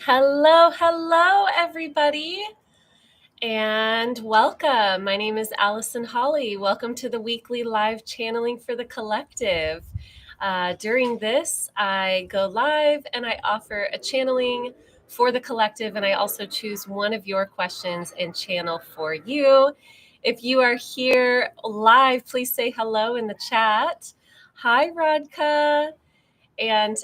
Hello, everybody, and welcome. My name is Allison Holly. Welcome to the weekly live channeling for the collective. During this, I go live and I offer a channeling for the collective, and I also choose one of your questions and channel for you. If you are here live, please say hello in the chat. Hi, Radka. And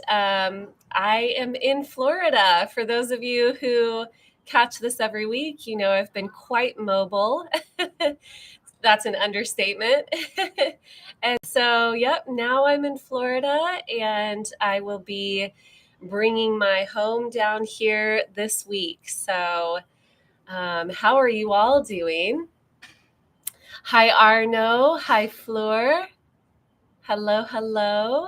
I am in Florida. For those of you who catch this every week, you know I've been quite mobile. That's an understatement. And so, yep, now I'm in Florida and I will be bringing my home down here this week. So, how are you all doing? Hi, Arno. Hi, Fleur. Hello.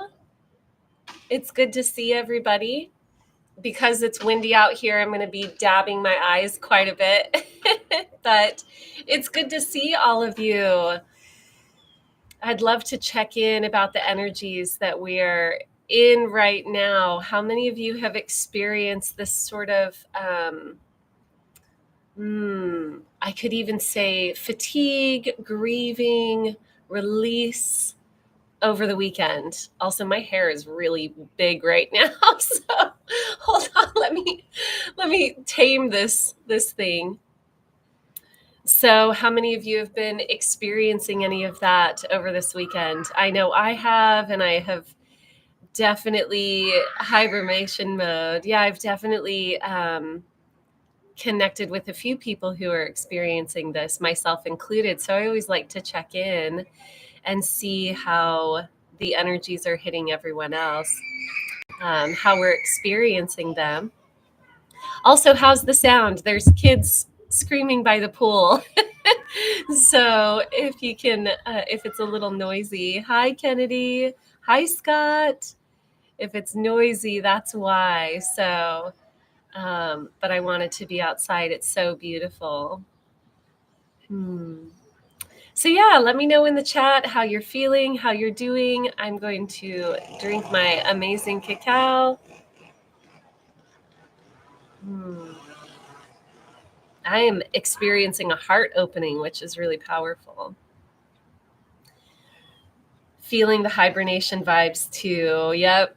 It's good to see everybody. Because it's windy out here, I'm going to be dabbing my eyes quite a bit. But it's good to see all of you. I'd love to check in about the energies that we're in right now. How many of you have experienced this sort of, I could even say fatigue, grieving, release over the weekend? Also, my hair is really big right now, so hold on, let me tame this thing. So how many of you have been experiencing any of that over this weekend? I know I have, and I have definitely hibernation mode. Yeah, I've definitely connected with a few people who are experiencing this, myself included. So I always like to check in and see how the energies are hitting everyone else, how we're experiencing them. Also, how's the sound? There's kids screaming by the pool. So if you can, if it's a little noisy, hi, Kennedy. Hi, Scott. If it's noisy, that's why. So, but I wanted to be outside. It's so beautiful. So yeah, let me know in the chat how you're feeling, how you're doing. I'm going to drink my amazing cacao. I am experiencing a heart opening, which is really powerful. Feeling the hibernation vibes too. Yep.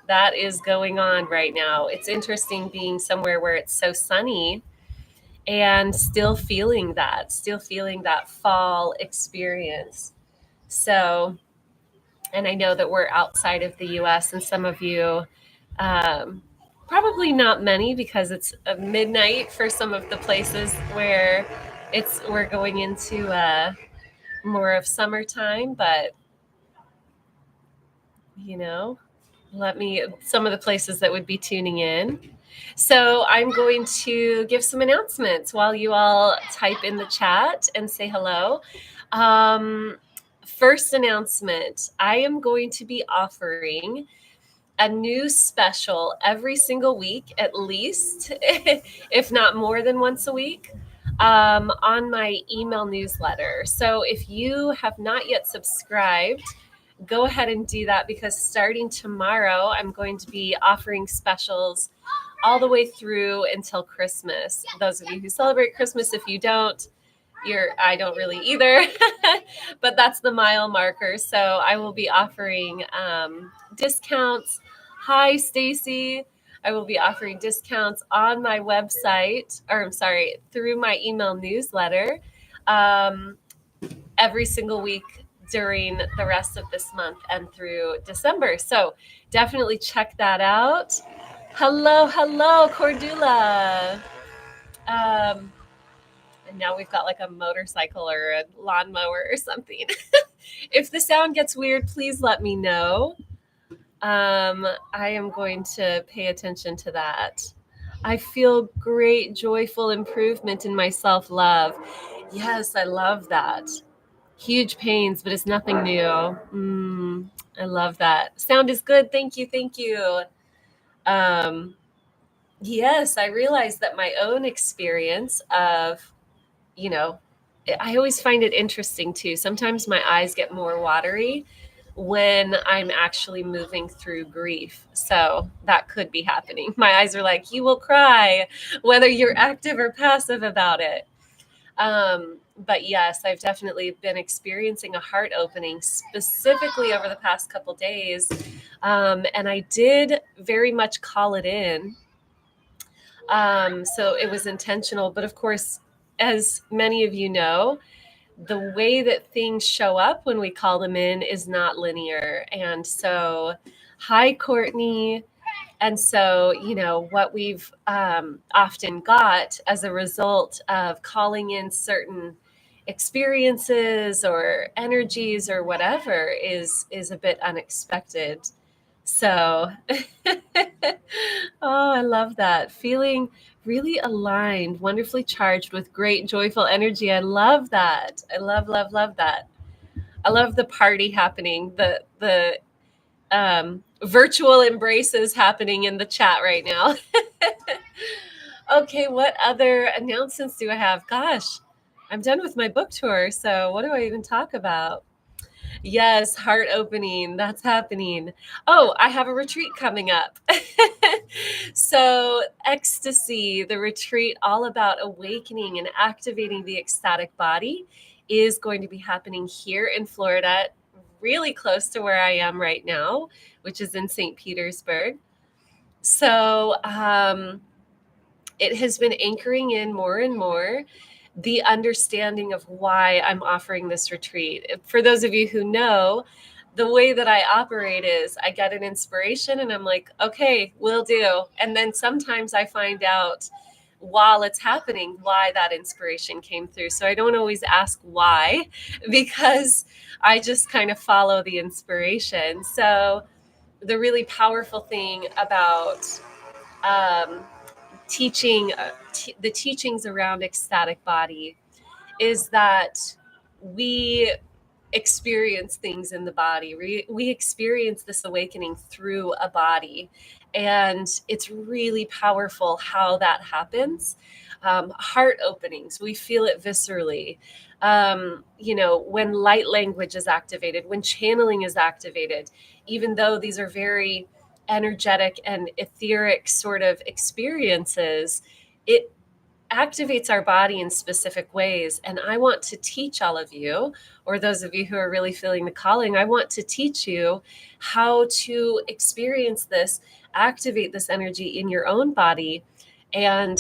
That is going on right now. It's interesting being somewhere where it's so sunny and still feeling that fall experience. So, and I know that we're outside of the US, and some of you, probably not many, because it's midnight for some of the places where we're going into more of summertime, but you know, some of the places that would be tuning in. So I'm going to give some announcements while you all type in the chat and say hello. First announcement, I am going to be offering a new special every single week, at least, if not more than once a week, on my email newsletter. So if you have not yet subscribed, go ahead and do that, because starting tomorrow, I'm going to be offering specials all the way through until Christmas. Those of you who celebrate Christmas, if you don't, I don't really either, but that's the mile marker. So I will be offering discounts. Hi, Stacy. I will be offering discounts on my website, through my email newsletter, every single week during the rest of this month and through December. So definitely check that out. Hello, Cordula. And now we've got like a motorcycle or a lawnmower or something. If the sound gets weird, please let me know. I am going to pay attention to that. I feel great, joyful improvement in my self-love. Yes, I love that. Huge pains, but it's nothing new. I love that. Sound is good. Thank you. Yes, I realized that my own experience of, I always find it interesting too. Sometimes my eyes get more watery when I'm actually moving through grief. So that could be happening. My eyes are like, you will cry, whether you're active or passive about it. But yes, I've definitely been experiencing a heart opening specifically over the past couple days. And I did very much call it in. So it was intentional. But of course, as many of you know, the way that things show up when we call them in is not linear. And so, hi, Courtney. And so, what we've often got as a result of calling in certain experiences or energies or whatever is a bit unexpected. So, oh, I love that. Feeling really aligned, wonderfully charged with great, joyful energy. I love that. I love, love, love that. I love the party happening, the virtual embraces happening in the chat right now. Okay, what other announcements do I have? Gosh, I'm done with my book tour, so what do I even talk about? Yes, heart opening. That's happening. Oh, I have a retreat coming up. So, Ecstasy, the retreat all about awakening and activating the ecstatic body, is going to be happening here in Florida, really close to where I am right now, which is in St. Petersburg. So, it has been anchoring in more and more the understanding of why I'm offering this retreat. For those of you who know, the way that I operate is I get an inspiration and I'm like, okay, will do. And then sometimes I find out while it's happening why that inspiration came through. So I don't always ask why, because I just kind of follow the inspiration. So the really powerful thing about um, the teachings around ecstatic body is that we experience things in the body. We experience this awakening through a body. And it's really powerful how that happens. Heart openings, we feel it viscerally. When light language is activated, when channeling is activated, even though these are very energetic and etheric sort of experiences, it activates our body in specific ways. And I want to teach all of you, or those of you who are really feeling the calling, I want to teach you how to experience this, activate this energy in your own body, and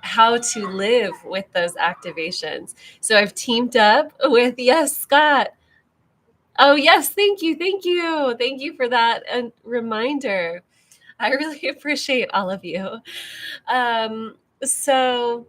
how to live with those activations. So I've teamed up with, yes, Scott. Oh, yes. Thank you. Thank you. Thank you for that reminder. I really appreciate all of you. So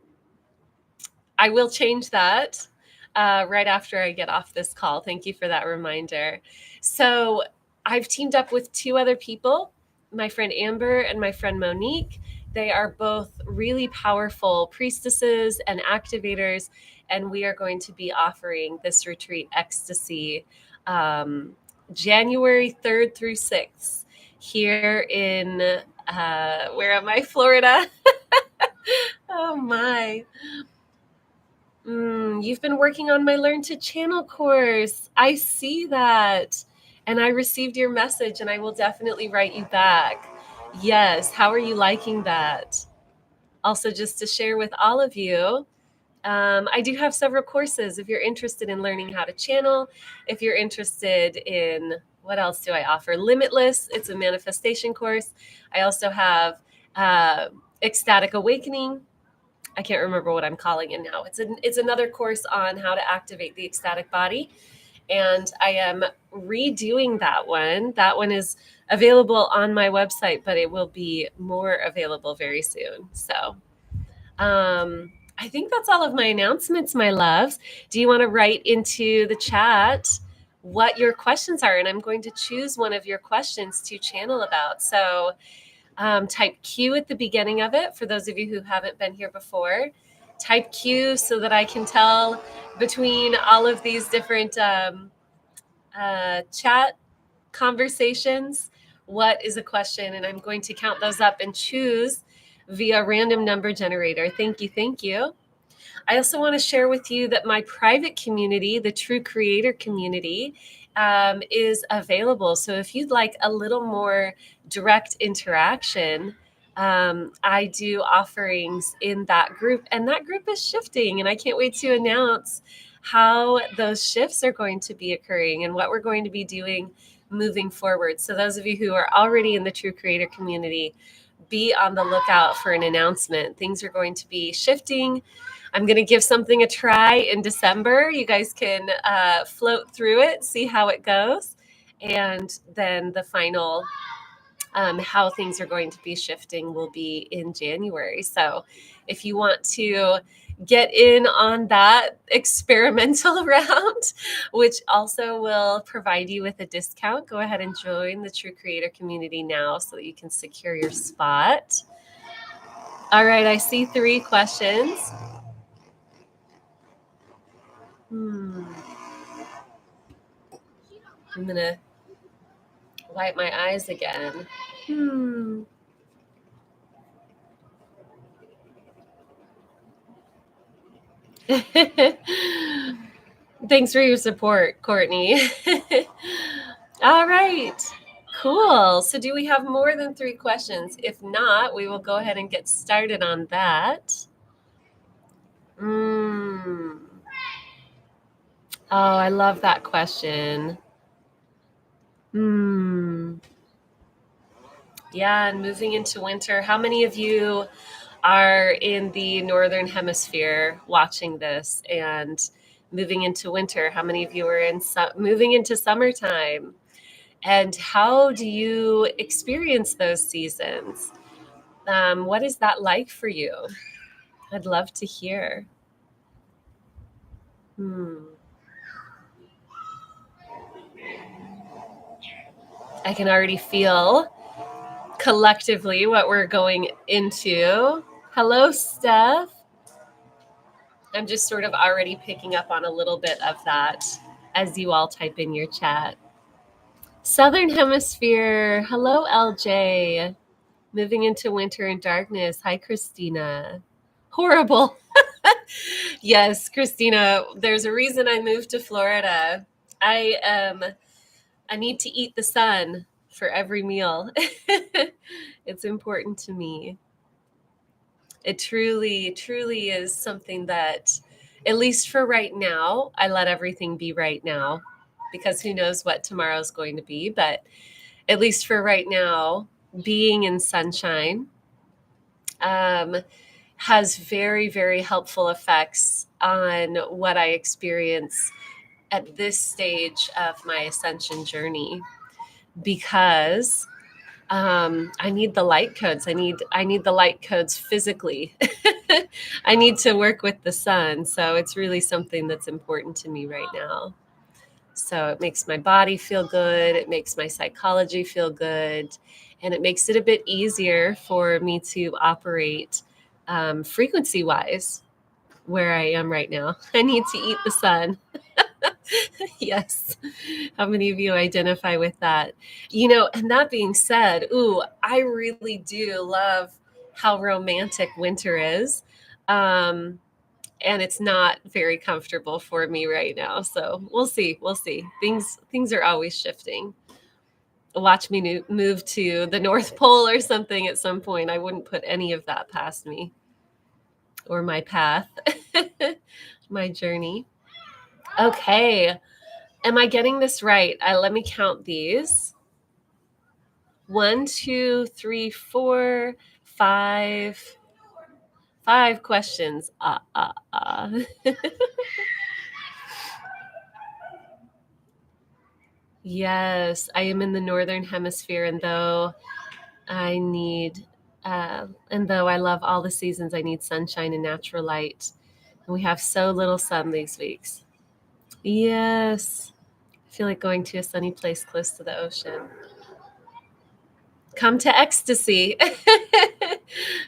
I will change that right after I get off this call. Thank you for that reminder. So I've teamed up with two other people, my friend Amber and my friend Monique. They are both really powerful priestesses and activators, and we are going to be offering this retreat, Ecstasy, January 3rd through 6th here in, where am I, Florida? Oh my. You've been working on my Learn to Channel course. I see that. And I received your message, and I will definitely write you back. Yes. How are you liking that? Also, just to share with all of you, I do have several courses if you're interested in learning how to channel. If you're interested in, what else do I offer? Limitless. It's a manifestation course. I also have Ecstatic Awakening. I can't remember what I'm calling it now. It's another course on how to activate the ecstatic body. And I am redoing that one. That one is available on my website, but it will be more available very soon. So I think that's all of my announcements, my loves. Do you want to write into the chat what your questions are? And I'm going to choose one of your questions to channel about. So type Q at the beginning of it for those of you who haven't been here before. Type Q so that I can tell between all of these different chat conversations what is a question, and I'm going to count those up and choose via random number generator. Thank you. Thank you. I also want to share with you that my private community, the True Creator community, is available. So if you'd like a little more direct interaction, I do offerings in that group, and that group is shifting, and I can't wait to announce how those shifts are going to be occurring and what we're going to be doing moving forward. So those of you who are already in the True Creator community, be on the lookout for an announcement. Things are going to be shifting. I'm going to give something a try in December. You guys can float through it, see how it goes. And then the final how things are going to be shifting will be in January. So if you want to get in on that experimental round, which also will provide you with a discount, go ahead and join the True Creator community now so that you can secure your spot. All right, I see 3 questions. I'm going to wipe my eyes again. Thanks for your support, Courtney. All right, cool. So do we have more than 3 questions? If not, we will go ahead and get started on that. Oh, I love that question. Yeah, and moving into winter, how many of you are in the Northern Hemisphere watching this and moving into winter? How many of you are moving into summertime? And how do you experience those seasons? What is that like for you? I'd love to hear. I can already feel collectively what we're going into. Hello, Steph. I'm just sort of already picking up on a little bit of that as you all type in your chat. Southern Hemisphere. Hello, LJ. Moving into winter and darkness. Hi, Christina. Horrible. Yes, Christina, there's a reason I moved to Florida. I need to eat the sun for every meal. It's important to me. It truly, truly is something that, at least for right now, I let everything be right now, because who knows what tomorrow's going to be. But at least for right now, being in sunshine has very, very helpful effects on what I experience at this stage of my ascension journey, because I need the light codes. I need the light codes physically. I need to work with the sun. So it's really something that's important to me right now. So it makes my body feel good. It makes my psychology feel good. And it makes it a bit easier for me to operate frequency wise where I am right now. I need to eat the sun. Yes. How many of you identify with that? And that being said, I really do love how romantic winter is. And it's not very comfortable for me right now. So we'll see. Things are always shifting. Watch me move to the North Pole or something at some point. I wouldn't put any of that past me or my path, my journey. Okay. Am I getting this right? Let me count these. 1, 2, 3, 4, 5. 5 questions. Yes, I am in the Northern Hemisphere, and though I love all the seasons, I need sunshine and natural light. And we have so little sun these weeks. Yes. I feel like going to a sunny place close to the ocean. Come to Ecstasy.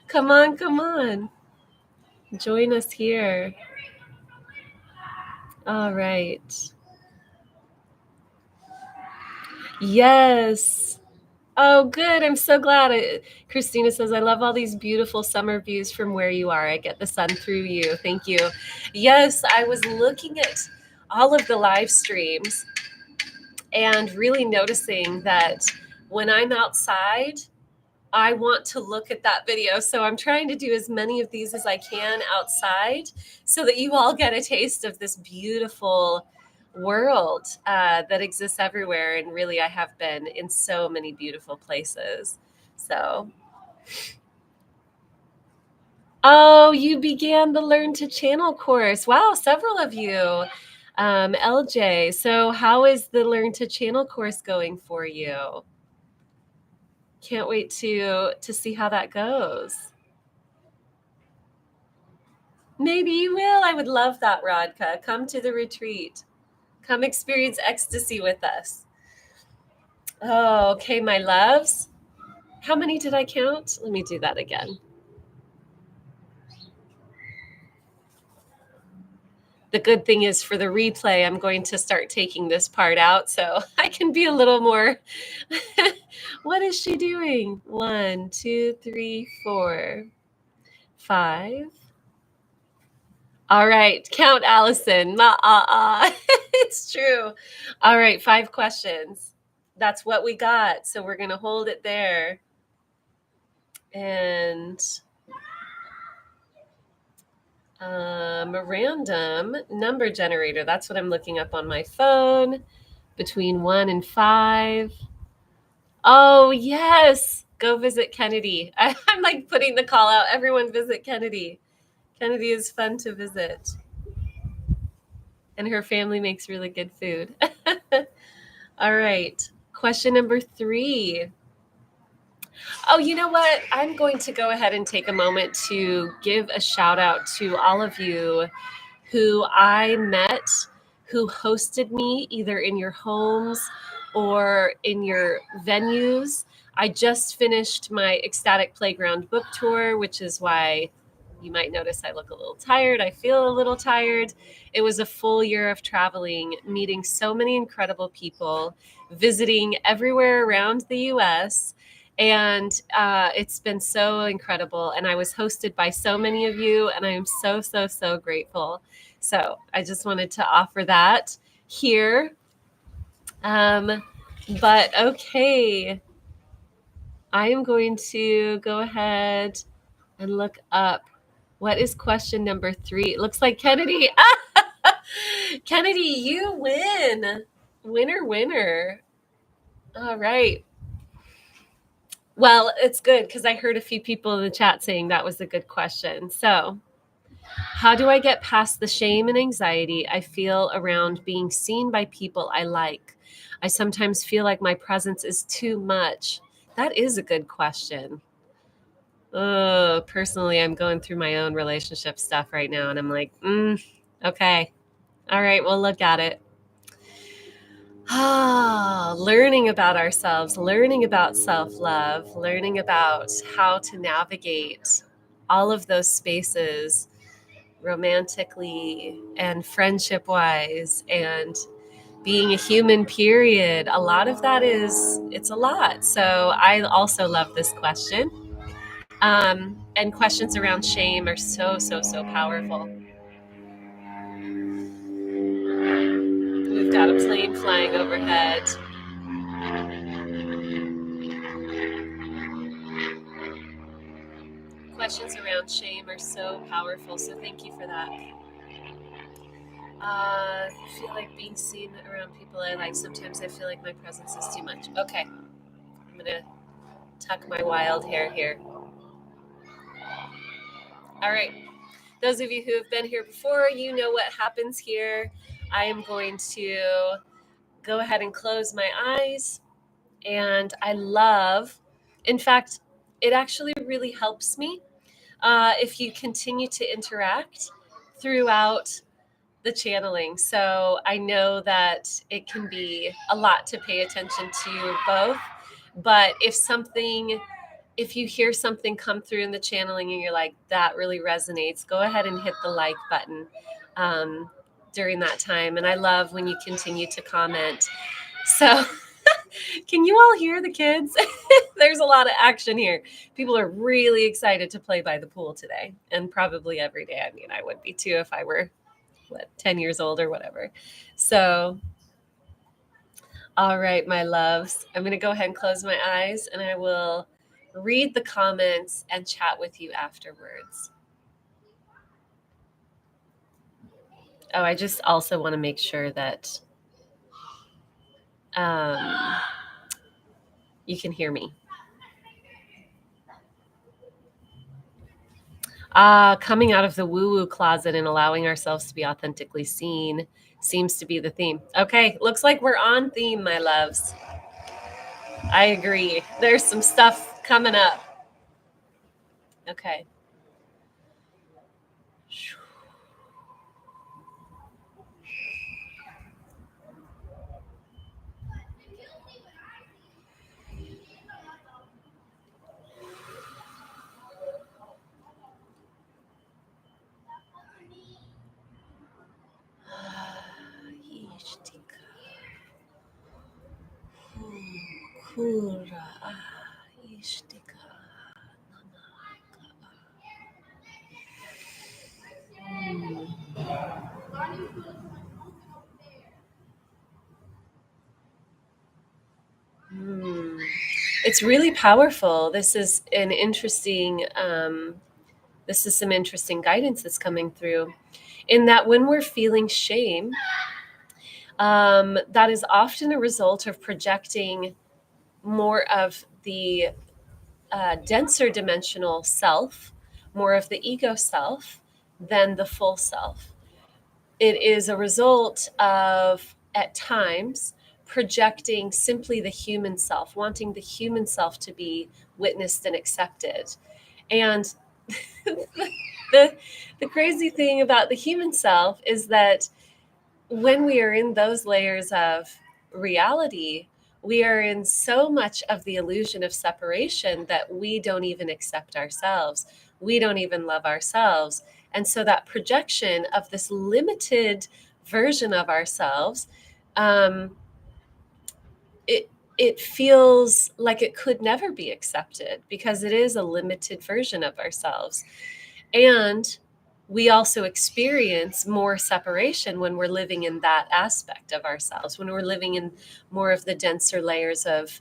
Come on. Join us here. All right. Yes. Oh, good. I'm so glad. Christina says, I love all these beautiful summer views from where you are. I get the sun through you. Thank you. Yes, I was looking at all of the live streams and really noticing that when I'm outside, I want to look at that video. So I'm trying to do as many of these as I can outside so that you all get a taste of this beautiful world that exists everywhere. And really, I have been in so many beautiful places. So, oh, you began the Learn to Channel course. Wow, several of you. LJ, so how is the Learn to Channel course going for you? Can't wait to see how that goes. Maybe you will. I would love that, Radka. Come to the retreat. Come experience ecstasy with us. Oh, okay, my loves. How many did I count? Let me do that again. The good thing is for the replay, I'm going to start taking this part out so I can be a little more. What is she doing? 1, 2, 3, 4, 5. All right, count, Allison. It's true. All right, 5 questions. That's what we got. So we're going to hold it there. And a random number generator. That's what I'm looking up on my phone. Between 1 and 5. Oh, yes. Go visit Kennedy. I'm like putting the call out. Everyone visit Kennedy. Kennedy is fun to visit. And her family makes really good food. All right. Question number 3. Oh, you know what? I'm going to go ahead and take a moment to give a shout out to all of you who I met, who hosted me either in your homes or in your venues. I just finished my Ecstatic Playground book tour, which is why you might notice I look a little tired. I feel a little tired. It was a full year of traveling, meeting so many incredible people, visiting everywhere around the US. And it's been so incredible. And I was hosted by so many of you, and I am so, so, so grateful. So I just wanted to offer that here. But okay, I am going to go ahead and look up what is question number 3. It looks like Kennedy. Kennedy, you win. Winner, winner. All right. Well, it's good because I heard a few people in the chat saying that was a good question. So, how do I get past the shame and anxiety I feel around being seen by people I like? I sometimes feel like my presence is too much. That is a good question. Oh, personally, I'm going through my own relationship stuff right now, and I'm like, okay. All right, we'll look at it. Learning about ourselves, learning about self-love, learning about how to navigate all of those spaces romantically and friendship-wise and being a human, period. A lot of that it's a lot. So I also love this question. And questions around shame are so, so, so powerful. We've got a plane flying overhead. Questions around shame are so powerful, so thank you for that. I feel like being seen around people I like. Sometimes I feel like my presence is too much. Okay, I'm gonna tuck my wild hair here. All right, those of you who have been here before, you know what happens here. I am going to go ahead and close my eyes. And I love, in fact, it actually really helps me if you continue to interact throughout the channeling. So I know that it can be a lot to pay attention to both, but if you hear something come through in the channeling and you're like, that really resonates, go ahead and hit the like button during that time. And I love when you continue to comment. So can you all hear the kids? There's a lot of action here. People are really excited to play by the pool today, and probably every day. I mean, I would be too if I were 10 years old or whatever. So, All right, my loves. I'm going to go ahead and close my eyes and I will read the comments and chat with you afterwards. Oh, I just also want to make sure that you can hear me. Coming out of the woo-woo closet and allowing ourselves to be authentically seen seems to be the theme. Okay, looks like we're on theme, my loves. I agree. There's some stuff coming up. Okay. It's really powerful. This is an interesting, this is some interesting guidance that's coming through in that when we're feeling shame, that is often a result of projecting more of the denser dimensional self, more of the ego self than the full self. It is a result of, at times, projecting simply the human self, wanting the human self to be witnessed and accepted. And the crazy thing about the human self is that when we are in those layers of reality, we are in so much of the illusion of separation that we don't even accept ourselves. We don't even love ourselves. And so that projection of this limited version of ourselves, it feels like it could never be accepted because it is a limited version of ourselves. And we also experience more separation when we're living in that aspect of ourselves, when we're living in more of the denser layers of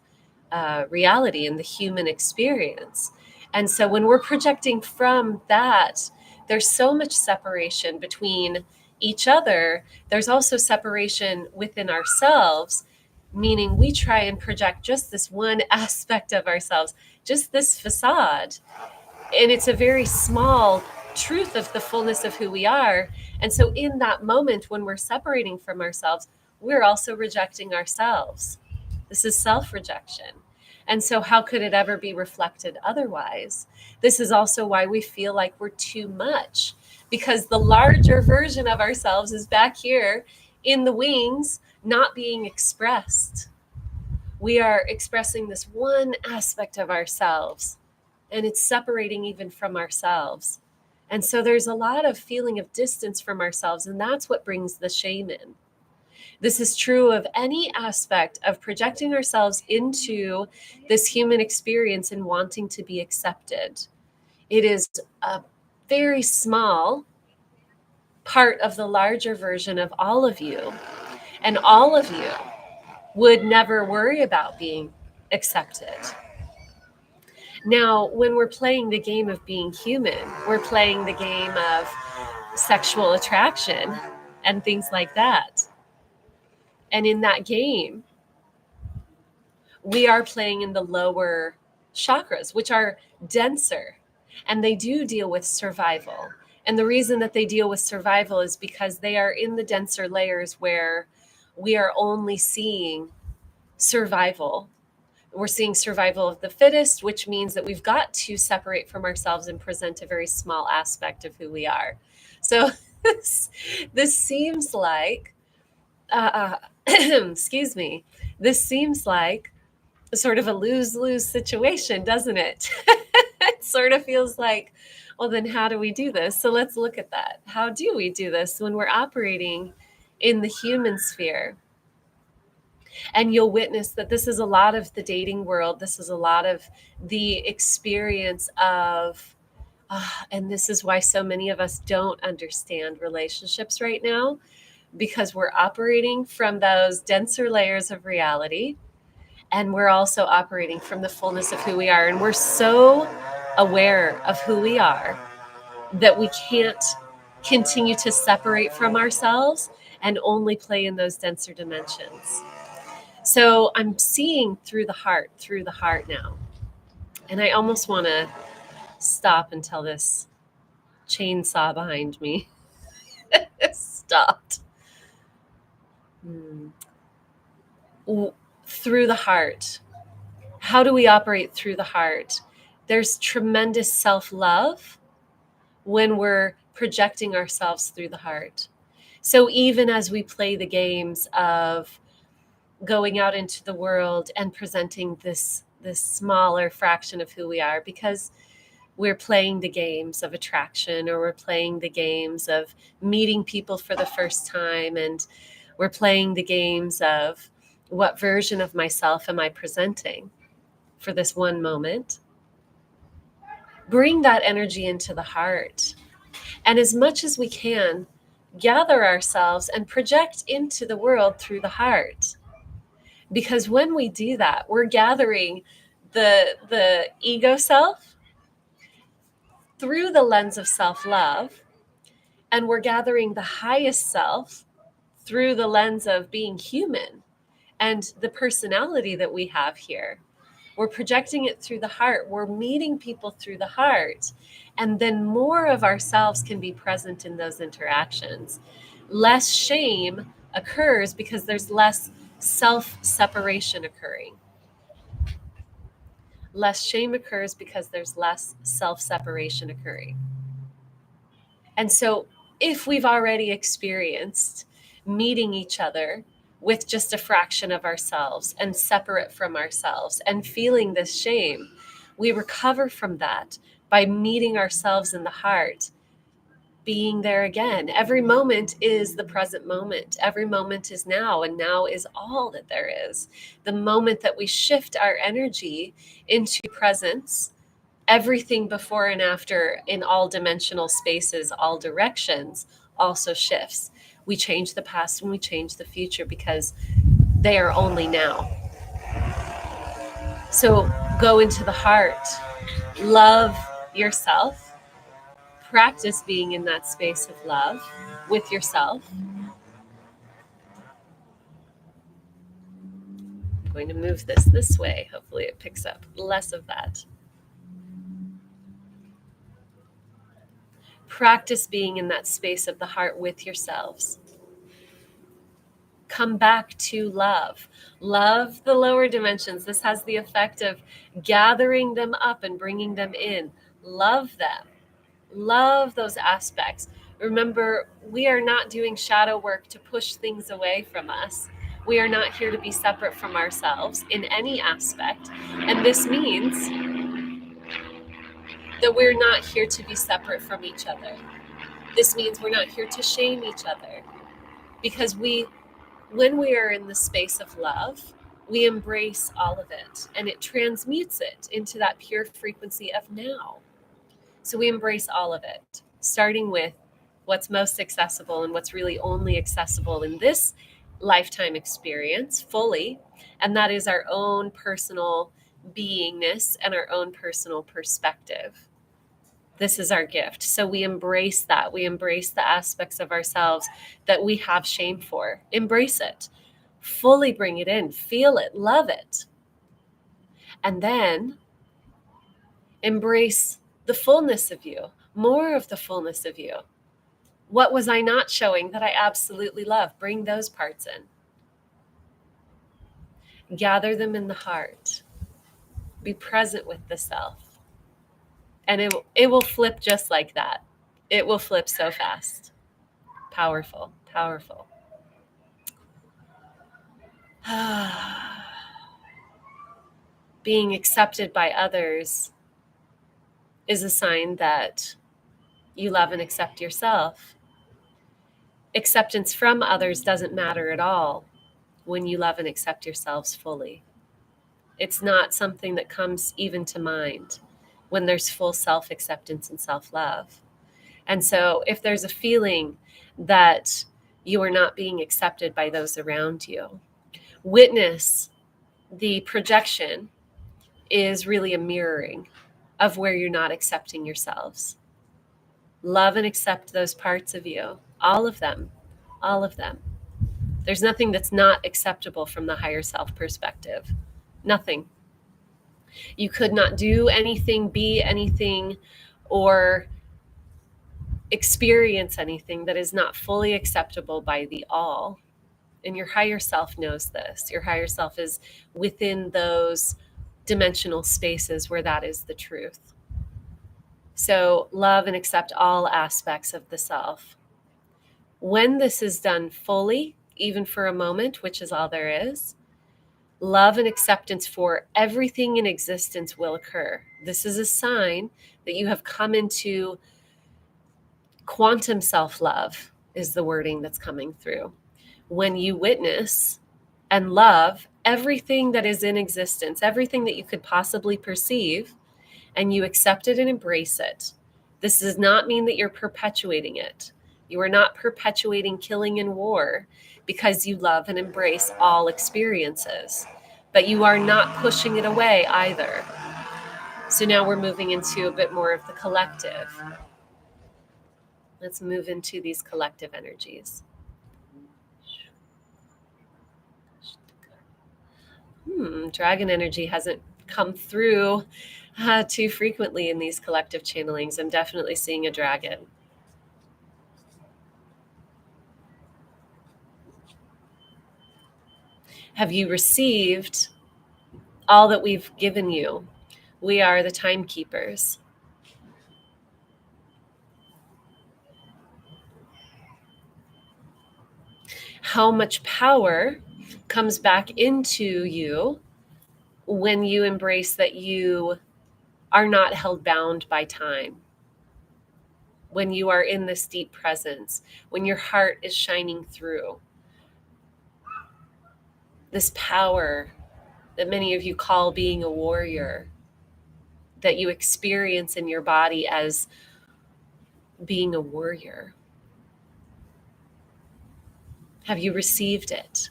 reality and the human experience. And so when we're projecting from that, there's so much separation between each other. There's also separation within ourselves, meaning we try and project just this one aspect of ourselves, just this facade. And it's a very small truth of the fullness of who we are. And so in that moment when we're separating from ourselves, we're also rejecting ourselves. This is self-rejection. And so how could it ever be reflected otherwise? This is also why we feel like we're too much, because the larger version of ourselves is back here in the wings, not being expressed. We are expressing this one aspect of ourselves, and it's separating even from ourselves. And so there's a lot of feeling of distance from ourselves, and that's what brings the shame in. This is true of any aspect of projecting ourselves into this human experience and wanting to be accepted. It is a very small part of the larger version of all of you, and all of you would never worry about being accepted. Now, when we're playing the game of being human, we're playing the game of sexual attraction and things like that. And in that game, we are playing in the lower chakras, which are denser, and they do deal with survival. And the reason that they deal with survival is because they are in the denser layers where we are only seeing survival. We're seeing survival of the fittest, which means that we've got to separate from ourselves and present a very small aspect of who we are. So this seems like, excuse me, this seems like sort of a lose-lose situation, doesn't it? It sort of feels like, well, then how do we do this? So let's look at that. How do we do this when we're operating in the human sphere? And you'll witness that this is a lot of the dating world. This is a lot of the experience of, and this is why so many of us don't understand relationships right now, because we're operating from those denser layers of reality, and we're also operating from the fullness of who we are. And we're so aware of who we are that we can't continue to separate from ourselves and only play in those denser dimensions. So I'm seeing through the heart now. And I almost want to stop until this chainsaw behind me stopped. Through the heart. How do we operate through the heart? There's tremendous self-love when we're projecting ourselves through the heart. So even as we play the games of going out into the world and presenting this smaller fraction of who we are, because we're playing the games of attraction, or we're playing the games of meeting people for the first time, and we're playing the games of what version of myself am I presenting for this one moment. Bring that energy into the heart. And as much as we can, gather ourselves and project into the world through the heart. Because when we do that, we're gathering the ego self through the lens of self-love, and we're gathering the highest self through the lens of being human and the personality that we have here. We're projecting it through the heart. We're meeting people through the heart. And then more of ourselves can be present in those interactions. Less shame occurs because there's less self-separation occurring. Less shame occurs because there's less self-separation occurring. And so if we've already experienced meeting each other with just a fraction of ourselves and separate from ourselves and feeling this shame, we recover from that by meeting ourselves in the heart, being there again. Every moment is the present moment. Every moment is now, and now is all that there is. The moment that we shift our energy into presence, everything before and after in all dimensional spaces, all directions, also shifts. We change the past and we change the future because they are only now. So go into the heart, love yourself, practice being in that space of love with yourself. I'm going to move this way. Hopefully it picks up less of that. Practice being in that space of the heart with yourselves. Come back to love. Love the lower dimensions. This has the effect of gathering them up and bringing them in. Love them. Love those aspects. Remember, we are not doing shadow work to push things away from us. We are not here to be separate from ourselves in any aspect. And this means that we're not here to be separate from each other. This means we're not here to shame each other. Because when we are in the space of love, we embrace all of it, and it transmutes it into that pure frequency of now. So we embrace all of it, starting with what's most accessible and what's really only accessible in this lifetime experience fully, and that is our own personal beingness and our own personal perspective. This is our gift. So we embrace that. We embrace the aspects of ourselves that we have shame for. Embrace it. Fully bring it in. Feel it. Love it. And then embrace the fullness of you. More of the fullness of you. What was I not showing that I absolutely love? Bring those parts in. Gather them in the heart. Be present with the self. And it will flip just like that. It will flip so fast. Powerful, powerful. Being accepted by others is a sign that you love and accept yourself. Acceptance from others doesn't matter at all when you love and accept yourselves fully. It's not something that comes even to mind when there's full self-acceptance and self-love. And so if there's a feeling that you are not being accepted by those around you. Witness the projection is really a mirroring of where you're not accepting yourselves. Love and accept those parts of you, all of them, all of them. There's nothing that's not acceptable from the higher self perspective. Nothing. You could not do anything, be anything, or experience anything that is not fully acceptable by the all. And your higher self knows this. Your higher self is within those dimensional spaces where that is the truth. So love and accept all aspects of the self. When this is done fully, even for a moment, which is all there is, love and acceptance for everything in existence will occur. This is a sign that you have come into quantum self-love, is the wording that's coming through. When you witness and love everything that is in existence, everything that you could possibly perceive, and you accept it and embrace it. This does not mean that you're perpetuating it. You are not perpetuating killing and war because you love and embrace all experiences, but you are not pushing it away either. So now we're moving into a bit more of the collective. Let's move into these collective energies. Dragon energy hasn't come through too frequently in these collective channelings. I'm definitely seeing a dragon. Have you received all that we've given you? We are the timekeepers. How much power comes back into you when you embrace that you are not held bound by time? When you are in this deep presence, when your heart is shining through, this power that many of you call being a warrior, that you experience in your body as being a warrior. Have you received it?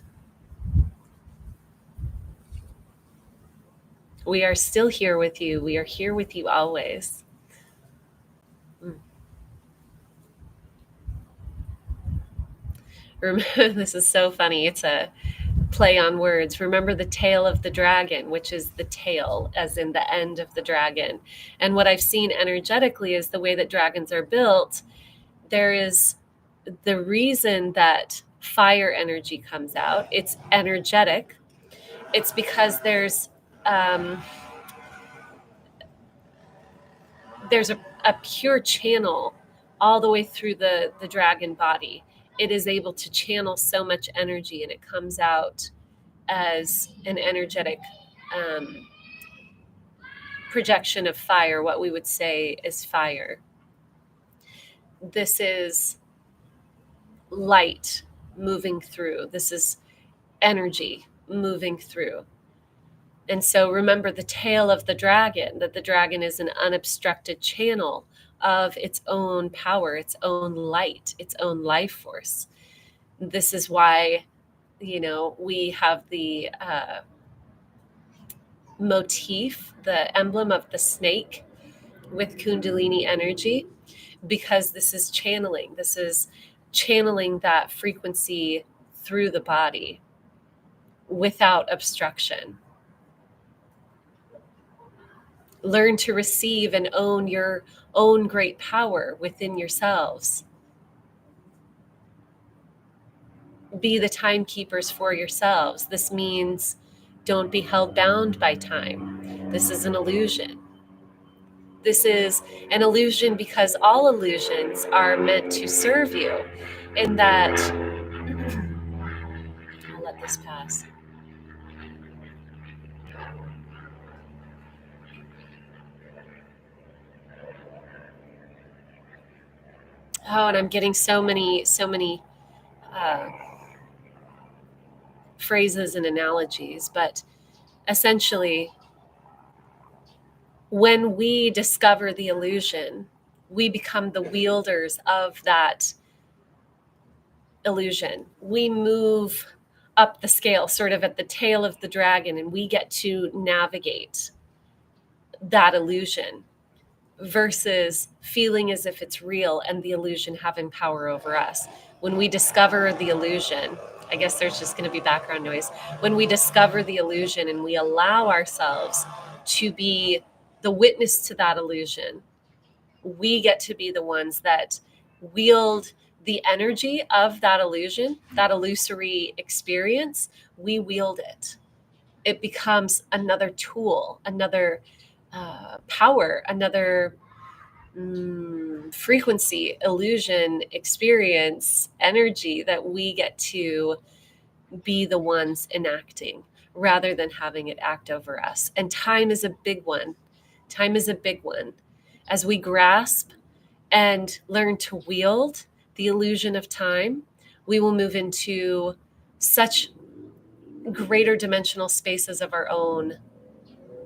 We are still here with you. We are here with you always. Remember, this is so funny. It's a play on words. Remember the tail of the dragon, which is the tail, as in the end of the dragon. And what I've seen energetically is the way that dragons are built. There is the reason that fire energy comes out. It's energetic. It's because there's a pure channel all the way through the dragon body. It is able to channel so much energy, and it comes out as an energetic projection of fire, what we would say is fire. This is light moving through. This is energy moving through. And so remember the tail of the dragon, that the dragon is an unobstructed channel of its own power, its own light, its own life force. This is why, we have the motif, the emblem of the snake with Kundalini energy, because this is channeling. This is channeling that frequency through the body without obstruction. Learn to receive and own your own great power within yourselves. Be the timekeepers for yourselves. This means don't be held bound by time. This is an illusion. This is an illusion because all illusions are meant to serve you, in that I'll let this pass. Oh, and I'm getting so many phrases and analogies, but essentially, when we discover the illusion, we become the wielders of that illusion. We move up the scale, sort of at the tail of the dragon, and we get to navigate that illusion versus feeling as if it's real and the illusion having power over us. When we discover the illusion, I guess there's just going to be background noise. When we discover the illusion and we allow ourselves to be the witness to that illusion, we get to be the ones that wield the energy of that illusion, that illusory experience. We wield it. It becomes another tool, another power, another frequency, illusion, experience, energy that we get to be the ones enacting rather than having it act over us. And time is a big one. Time is a big one. As we grasp and learn to wield the illusion of time, we will move into such greater dimensional spaces of our own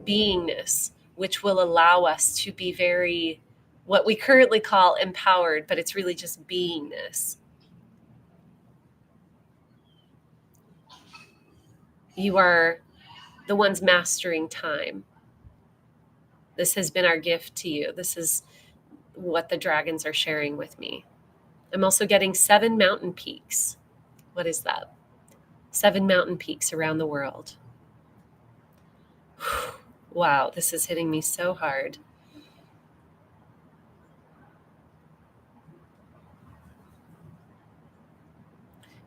beingness, which will allow us to be very, what we currently call empowered, but it's really just beingness. You are the ones mastering time. This has been our gift to you. This is what the dragons are sharing with me. I'm also getting 7 mountain peaks. What is that? 7 mountain peaks around the world. Wow, this is hitting me so hard.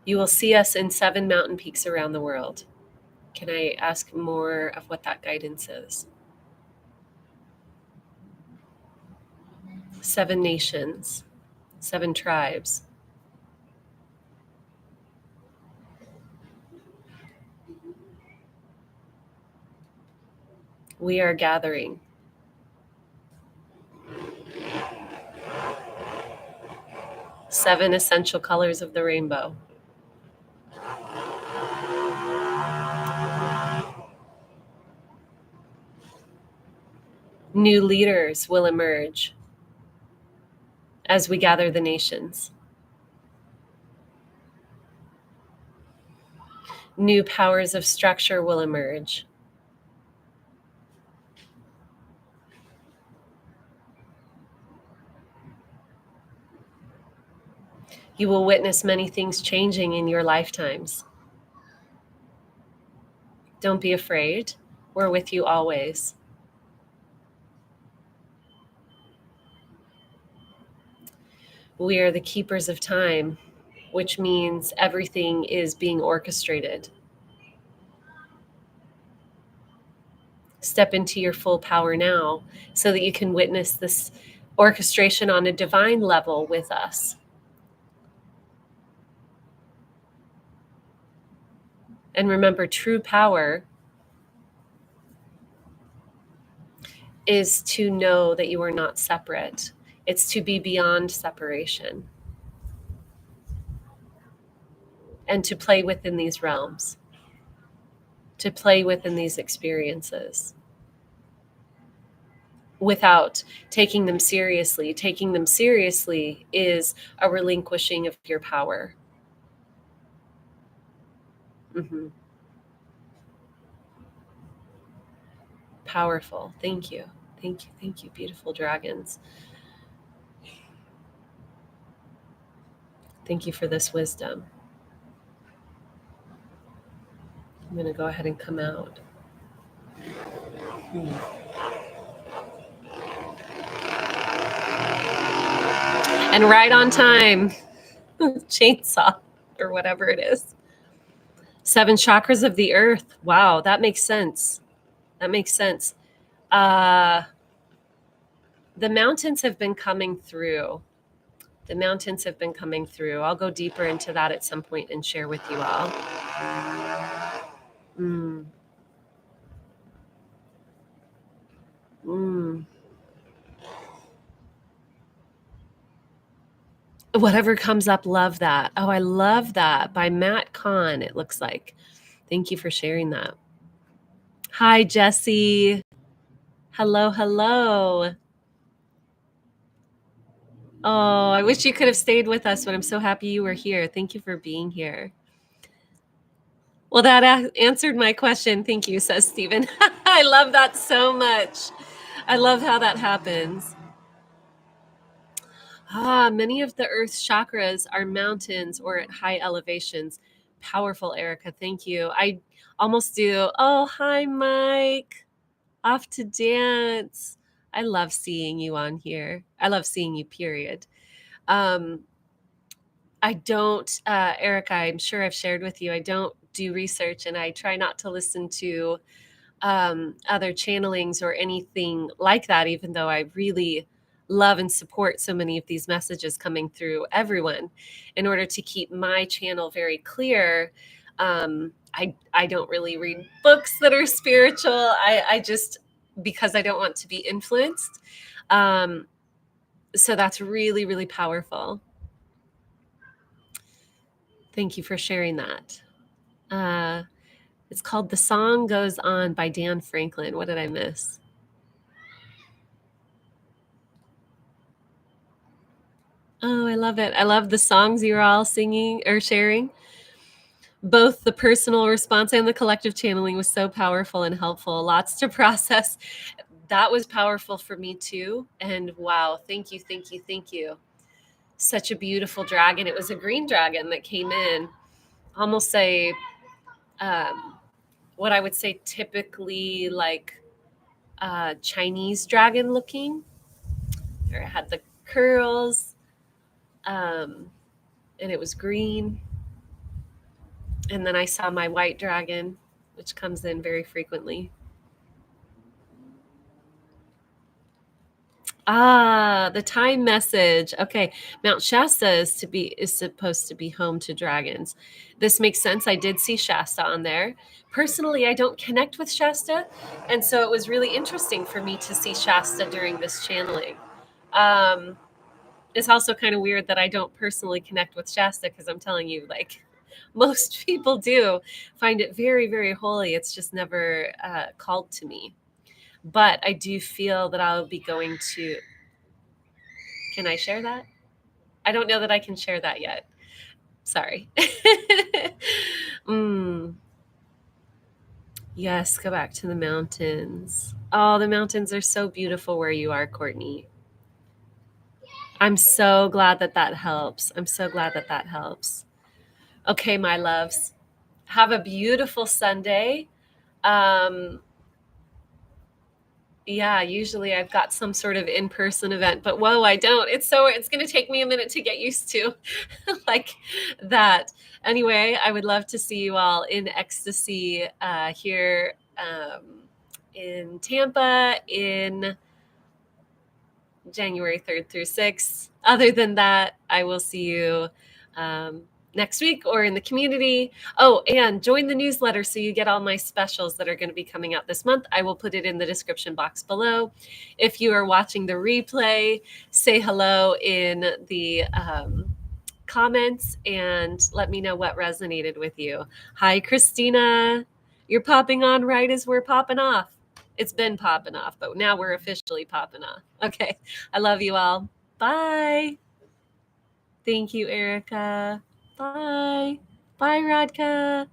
You will see us in 7 mountain peaks around the world. Can I ask more of what that guidance is? 7 nations, 7 tribes. We are gathering. Seven essential colors of the rainbow. New leaders will emerge as we gather the nations. New powers of structure will emerge. You will witness many things changing in your lifetimes. Don't be afraid. We're with you always. We are the keepers of time, which means everything is being orchestrated. Step into your full power now so that you can witness this orchestration on a divine level with us. And remember, true power is to know that you are not separate. It's to be beyond separation and to play within these realms, to play within these experiences without taking them seriously. Taking them seriously is a relinquishing of your power. Mm-hmm. Powerful. Thank you. Thank you. Thank you, beautiful dragons. Thank you for this wisdom. I'm going to go ahead and come out. And right on time. Chainsaw or whatever it is. 7 chakras of the earth. Wow, that makes sense. That makes sense. The mountains have been coming through. The mountains have been coming through. I'll go deeper into that at some point and share with you all. Whatever comes up, love that. Oh, I love that. By Matt Kahn, it looks like. Thank you for sharing that. Hi, Jessie. Hello, hello. Oh, I wish you could have stayed with us, but I'm so happy you were here. Thank you for being here. Well, that answered my question. Thank you, says Stephen. I love that so much. I love how that happens. Many of the Earth's chakras are mountains or at high elevations. Powerful, Erica. Thank you. I almost do. Oh, hi, Mike. Off to dance. I love seeing you on here. I love seeing you, period. Um, I don't, Erica, I'm sure I've shared with you, I don't do research and I try not to listen to other channelings or anything like that, even though I really love and support so many of these messages coming through everyone. In order to keep my channel very clear, I don't really read books that are spiritual. I just, because I don't want to be influenced. So that's really, really powerful. Thank you for sharing that. It's called The Song Goes On by Dan Franklin. What did I miss? Oh, I love it. I love the songs you're all singing or sharing. Both the personal response and the collective channeling was so powerful and helpful. Lots to process. That was powerful for me too. And wow, thank you, thank you, thank you. Such a beautiful dragon. It was a green dragon that came in, almost what I would say typically like Chinese dragon looking. Or it had the curls, and it was green. And then I saw my white dragon, which comes in very frequently. The time message. Okay, Mount Shasta is supposed to be home to dragons. This makes sense. I did see Shasta on there. Personally, I don't connect with Shasta, and so it was really interesting for me to see Shasta during this channeling. It's also kind of weird that I don't personally connect with Shasta because I'm telling you, like most people do, find it very, very holy. It's just never called to me. But I do feel that I'll be going to. Can I share that? I don't know that I can share that yet. Sorry. mm, yes, go back to the mountains. Oh, the mountains are so beautiful where you are, Courtney. I'm so glad that that helps. I'm so glad that that helps. Okay, my loves, have a beautiful Sunday. Um, yeah, usually I've got some sort of in-person event, but whoa, I don't. It's going to take me a minute to get used to like that. Anyway, I would love to see you all in ecstasy here in Tampa in January 3rd through 6th. Other than that, I will see you next week or in the community. Oh, and join the newsletter so you get all my specials that are going to be coming out this month. I will put it in the description box below. If you are watching the replay, say hello in the comments and let me know what resonated with you. Hi, Christina. You're popping on right as we're popping off. It's been popping off, but now we're officially popping off. Okay. I love you all. Bye. Thank you, Erica. Bye. Bye, Radka.